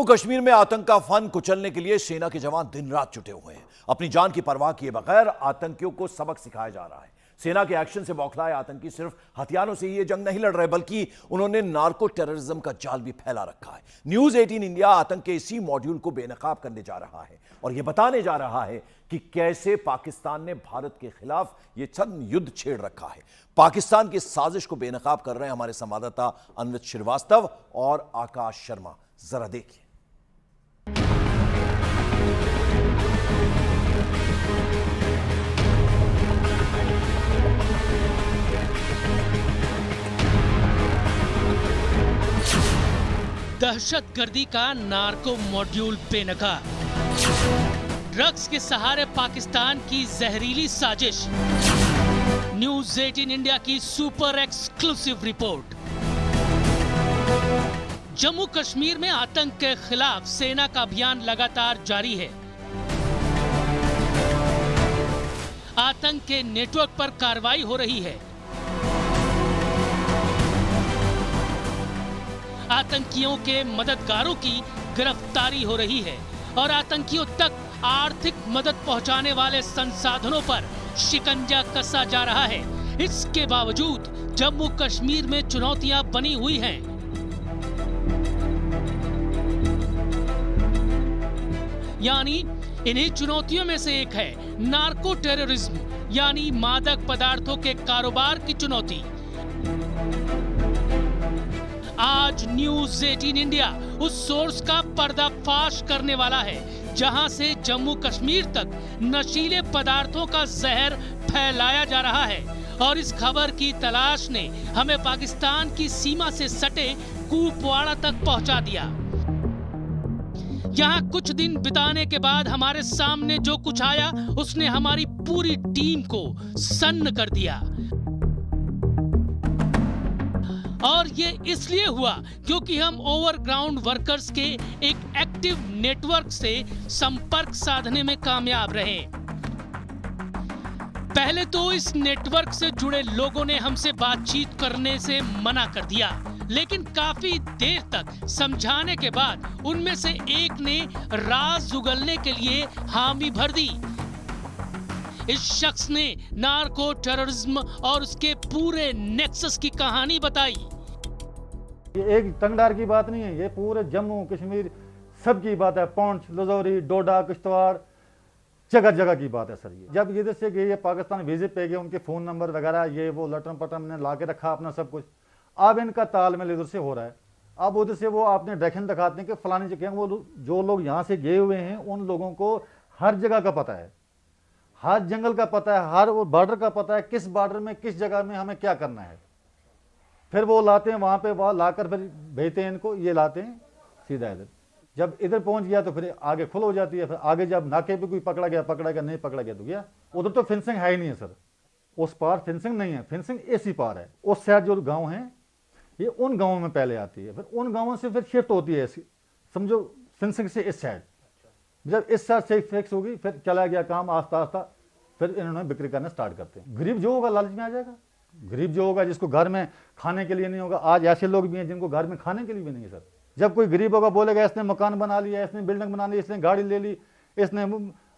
जम्मू कश्मीर में आतंक का फन कुचलने के लिए सेना के जवान दिन रात जुटे हुए हैं। अपनी जान की परवाह किए बगैर आतंकियों को सबक सिखाया जा रहा है। सेना के एक्शन से बौखलाए आतंकी सिर्फ हथियारों से ये जंग नहीं लड़ रहे, बल्कि उन्होंने नार्को टेररिज्म का जाल भी फैला रखा है। न्यूज 18 इंडिया आतंक के इसी मॉड्यूल को बेनकाब करने जा रहा है और यह बताने जा रहा है कि कैसे पाकिस्तान ने भारत के खिलाफ यह छद्म युद्ध छेड़ रखा है। पाकिस्तान की साजिश को बेनकाब कर रहे हैं हमारे संवाददाता अनिल श्रीवास्तव और आकाश शर्मा। जरा देखिए। दहशतगर्दी का नार्को मॉड्यूल बेनकाब, ड्रग्स के सहारे पाकिस्तान की जहरीली साजिश। न्यूज 18 इंडिया की super exclusive report. Jammu Kashmir में आतंक के खिलाफ सेना का अभियान लगातार जारी है। आतंक के नेटवर्क पर कार्रवाई हो रही है। आतंकियों के मददगारों की गिरफ्तारी हो रही है और आतंकियों तक आर्थिक मदद पहुंचाने वाले संसाधनों पर शिकंजा कसा जा रहा है। इसके बावजूद जम्मू कश्मीर में चुनौतियां बनी हुई हैं। यानी इन्हीं चुनौतियों में से एक है नार्को टेररिज्म, यानी मादक पदार्थों के कारोबार की चुनौती। आज न्यूज 18 इंडिया उस सोर्स का पर्दाफाश करने वाला है जहां से जम्मू कश्मीर तक नशीले पदार्थों का जहर फैलाया जा रहा है। और इस खबर की तलाश ने हमें पाकिस्तान की सीमा से सटे कुपवाड़ा तक पहुंचा दिया। यहाँ कुछ दिन बिताने के बाद हमारे सामने जो कुछ आया उसने हमारी पूरी टीम को सन्न कर दिया। और ये इसलिए हुआ क्योंकि हम ओवरग्राउंड वर्कर्स के एक एक्टिव नेटवर्क से संपर्क साधने में कामयाब रहे। पहले तो इस नेटवर्क से जुड़े लोगों ने हमसे बातचीत करने से मना कर दिया, लेकिन काफी देर तक समझाने के बाद उनमें से एक ने राज उगलने के लिए हामी भर दी। इस शख्स ने नार्को टेररिज्म और उसके पूरे नेक्सस की कहानी बताई। ये एक तंगडार की बात नहीं है, ये पूरे जम्मू कश्मीर सब की बात है। पौंछ, लजौरी, डोडा, किश्तवाड़, जगह जगह की बात है सर। ये जब इधर से गए, ये पाकिस्तान विजिट पे गए, उनके फोन नंबर वगैरह ये वो लटम पटम ने ला के रखा अपना सब कुछ। अब इनका तालमेल इधर से हो रहा है। अब उधर से वो आपने डायरेक्शन दिखाते हैं कि फलानी जगह, वो जो लोग यहाँ से गए हुए हैं उन लोगों को हर जगह का पता है, हर जंगल का पता है, हर बॉर्डर का पता है, किस बॉर्डर में किस जगह में हमें क्या करना है। फिर वो लाते हैं वहाँ पे, वहाँ लाकर फिर भेजते हैं इनको, ये लाते हैं सीधा इधर। जब इधर पहुँच गया तो फिर आगे खुल हो जाती है। फिर आगे जब नाके पे कोई पकड़ा गया, नहीं पकड़ा गया तो गया। उधर तो फेंसिंग है ही नहीं है सर, उस पार फेंसिंग नहीं है, फेंसिंग इसी पार है। उस साइड जो गाँव है ये उन गाँवों में पहले आती है, फिर उन गाँवों से फिर शिफ्ट होती है, समझो फेंसिंग से इस साइड। जब इस साइड से फिक्स होगी फिर चला गया काम आस्ता आस्ता, फिर इन्होंने बिक्री करना स्टार्ट करते हैं। गरीब जो होगा लालच में आ जाएगा। गरीब जो होगा, जिसको घर में खाने के लिए नहीं होगा, आज ऐसे लोग भी हैं जिनको घर में खाने के लिए भी नहीं है सर। जब कोई गरीब होगा बोलेगा इसने मकान बना लिया, इसने बिल्डिंग बना ली, इसने गाड़ी ले ली, इसने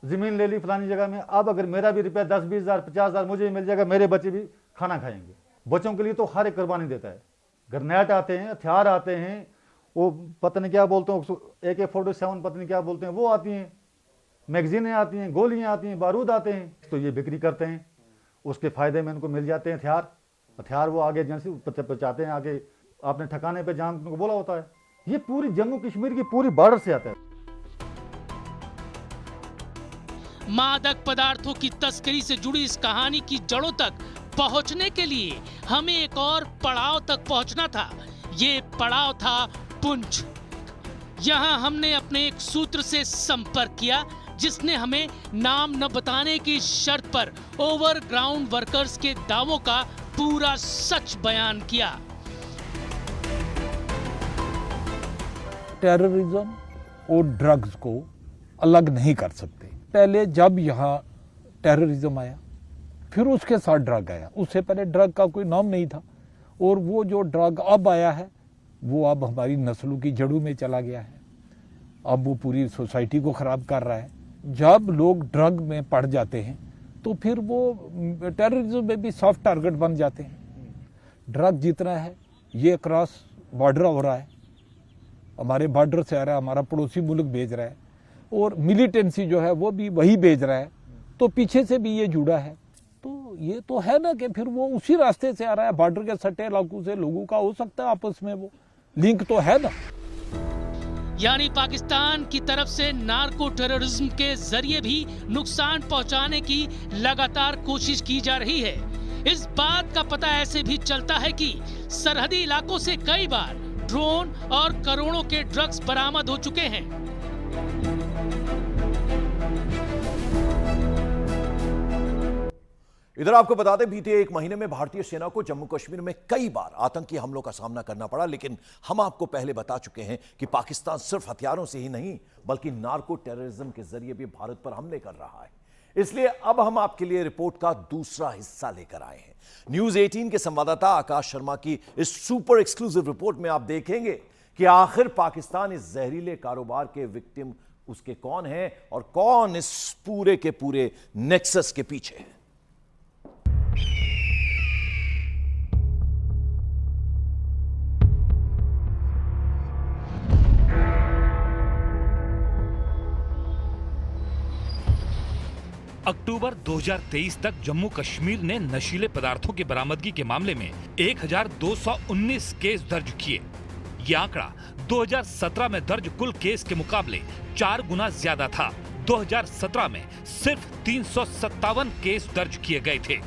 जमीन ले ली फलानी जगह में, अब अगर मेरा भी रुपया 10, 20 हज़ार, 50 हज़ार मुझे मिल जाएगा, मेरे बच्चे भी खाना खाएंगे। बच्चों के लिए तो हर एक कुर्बानी देता है। ग्रेनेड आते हैं, हथियार आते हैं, वो पता नहीं क्या बोलते हैं, AK-47 पता नहीं क्या बोलते हैं, वो आती हैं, मैगजीनें आती हैं, गोलियां आती हैं, बारूद आते हैं, तो ये बिक्री करते हैं। उसके फायदे में इनको मिल जाते हैं हथियार वो आगे जैसे पहुँचाते हैं, आगे आपने ठिकाने पे जहाँ उनको बोला होता है। ये पूरी जम्मू कश्मीर की पूरी बॉर्डर से आता है। मादक पदार्थों की तस्करी से जुड़ी इस कहानी की जड़ों तक पहुंचने के लिए हमें एक और पड़ाव तक पहुंचना था। ये पड़ाव था पुंछ। यहां हमने अपने एक सूत्र से संपर्क किया जिसने हमें नाम न बताने की शर्त पर ओवरग्राउंड वर्कर्स के दावों का पूरा सच बयान किया। टेररिज्म और ड्रग्स को अलग नहीं कर सकते। पहले जब यहाँ टेररिज्म आया, फिर उसके साथ ड्रग आया। उससे पहले ड्रग का कोई नाम नहीं था, और वो जो ड्रग अब आया है वो अब हमारी नस्लों की जड़ों में चला गया है। अब वो पूरी सोसाइटी को खराब कर रहा है। जब लोग ड्रग में पड़ जाते हैं तो फिर वो टेररिज्म में भी सॉफ्ट टारगेट बन जाते हैं। ड्रग जितना है ये क्रॉस बॉर्डर हो रहा है, हमारे बॉर्डर से आ रहा है, हमारा पड़ोसी मुल्क भेज रहा है, और मिलिटेंसी जो है वो भी वही भेज रहा है, तो पीछे से भी ये जुड़ा है। तो ये तो है ना कि फिर वो उसी रास्ते से आ रहा है, बॉर्डर के सटे इलाकों से लोगों का हो सकता है आपस में वो लिंक तो है ना। यानी पाकिस्तान की तरफ से नार्को टेररिज्म के जरिए भी नुकसान पहुंचाने की लगातार कोशिश की जा रही है। इस बात का पता ऐसे भी चलता है कि सरहदी इलाकों से कई बार ड्रोन और करोड़ों के ड्रग्स बरामद हो चुके हैं। इधर आपको बता दें, बीते एक महीने में भारतीय सेना को जम्मू कश्मीर में कई बार आतंकी हमलों का सामना करना पड़ा, लेकिन हम आपको पहले बता चुके हैं कि पाकिस्तान सिर्फ हथियारों से ही नहीं बल्कि नार्को टेररिज्म के जरिए भी भारत पर हमले कर रहा है। इसलिए अब हम आपके लिए रिपोर्ट का दूसरा हिस्सा लेकर आए हैं। न्यूज 18 के संवाददाता आकाश शर्मा की इस सुपर एक्सक्लूसिव रिपोर्ट में आप देखेंगे कि आखिर पाकिस्तान इस जहरीले कारोबार के विक्टिम उसके कौन है और कौन इस पूरे के पूरे नेक्सस के पीछे है। अक्टूबर 2023 तक जम्मू कश्मीर ने नशीले पदार्थों की बरामदगी के मामले में 1219 केस दर्ज किए। ये आंकड़ा 2017 में दर्ज कुल केस के मुकाबले 4 गुना ज्यादा था। 2017 में सिर्फ 357 केस दर्ज किए गए थे।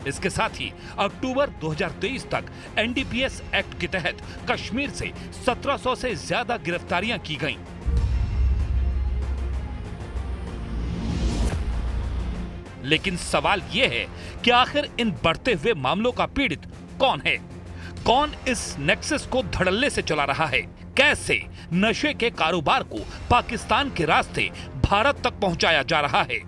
इसके साथ ही अक्टूबर 2023 तक एनडीपीएस एक्ट के तहत कश्मीर से 1700 से ज्यादा गिरफ्तारियां की गईं। लेकिन सवाल यह है कि आखिर इन बढ़ते हुए मामलों का पीड़ित कौन है? कौन इस नेक्सस को धड़ल्ले से चला रहा है? कैसे नशे के कारोबार को पाकिस्तान के रास्ते भारत तक पहुंचाया जा रहा है?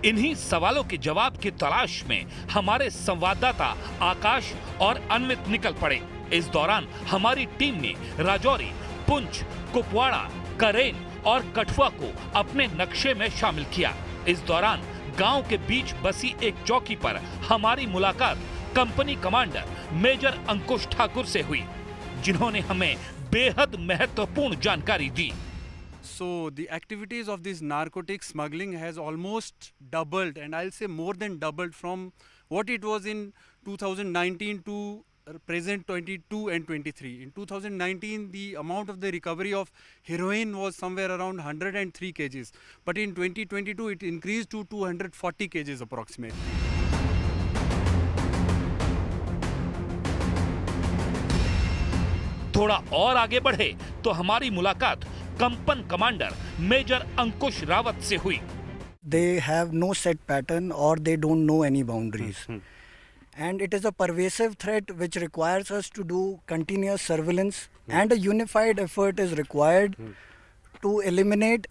इन्हीं सवालों के जवाब की तलाश में हमारे संवाददाता आकाश और अन्वित निकल पड़े। इस दौरान हमारी टीम ने राजौरी, पुंछ, कुपवाड़ा, करेन और कठुआ को अपने नक्शे में शामिल किया। इस दौरान गांव के बीच बसी एक चौकी पर हमारी मुलाकात company commander major Ankush Thakur से हुई, जिन्होंने हमें बेहद महत्वपूर्ण जानकारी दी। So the activities of this narcotic smuggling has almost doubled, and I'll say more than doubled from what it was in 2019 to present 22 and 23. In 2019, the amount of the recovery of heroin was somewhere around 103 kgs, but in 2022 it increased to 240 kgs approximately. थोड़ा और आगे बढ़े तो हमारी मुलाकात कंपन commander major अंकुश रावत से हुई। They have no set pattern or they don't know any boundaries. And it is a pervasive threat which requires us to do continuous surveillance, and a unified effort is required to eliminate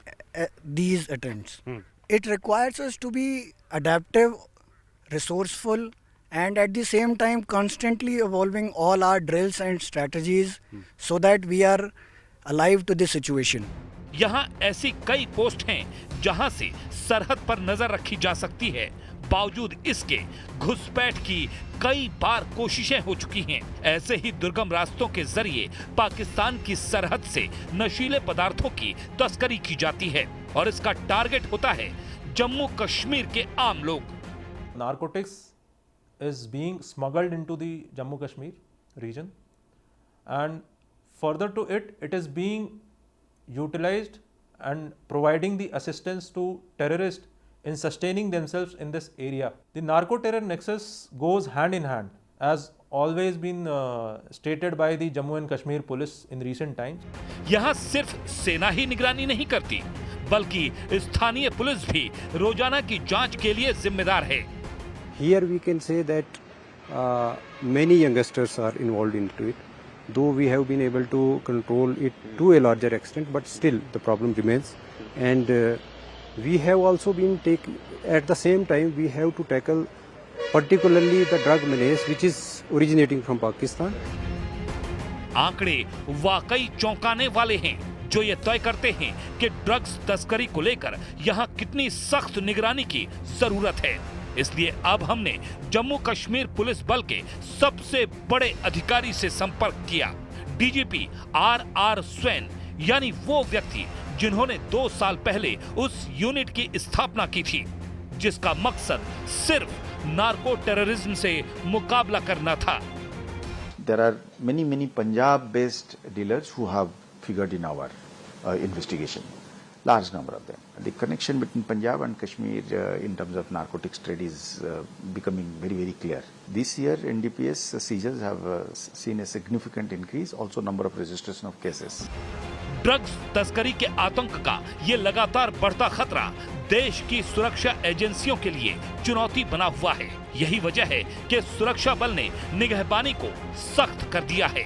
these attempts. It requires us to be adaptive, resourceful, and at the same time constantly evolving all our drills and strategies so that we are alive to this situation. यहाँ ऐसी कई post हैं जहाँ से सरहद पर नजर रखी जा सकती है। बावजूद इसके घुसपैठ की कई बार कोशिशें हो चुकी हैं। ऐसे ही दुर्गम रास्तों के जरिए पाकिस्तान की सरहद से नशीले पदार्थों की तस्करी की जाती है और इसका टारगेट होता है जम्मू कश्मीर के आम लोग। Narcotics is being smuggled into the Jammu Kashmir region, and further to it, it is being utilized and providing the assistance to terrorists in sustaining themselves in this area. The narco-terror nexus goes hand in hand, as always been stated by the Jammu and Kashmir police in recent times. यहाँ सिर्फ सेना ही निगरानी नहीं करती, बल्कि स्थानीय police भी रोजाना की जांच के लिए जिम्मेदार है। Here we can say that many youngsters are involved into it. Though we have been able to control it to a larger extent, but still the problem remains. And we have also been at the same time we have to tackle particularly the drug menace which is originating from Pakistan. आंकड़े वाकई चौंकाने वाले हैं, जो ये तय करते हैं कि ड्रग्स तस्करी को लेकर यहाँ कितनी सख्त निगरानी की जरूरत है। इसलिए अब हमने जम्मू कश्मीर पुलिस बल के सबसे बड़े अधिकारी से संपर्क किया, डीजीपी आर स्वैन, यानी वो व्यक्ति जिन्होंने 2 साल पहले उस यूनिट की स्थापना की थी, जिसका मकसद सिर्फ नार्को टेररिज्म से मुकाबला करना था। There are many Punjab based dealers who have figured in our investigation, large number of them. The connection between Punjab and Kashmir in terms of narcotics trade is becoming very clear. This year NDPS seizures have seen a significant increase, also number of registration of cases. Drugs तस्करी के आतंक का ये लगातार बढ़ता खतरा देश की सुरक्षा एजेंसियों के लिए चुनौती बना हुआ है। यही वजह है कि सुरक्षा बल ने निगहबानी को सख्त कर दिया है।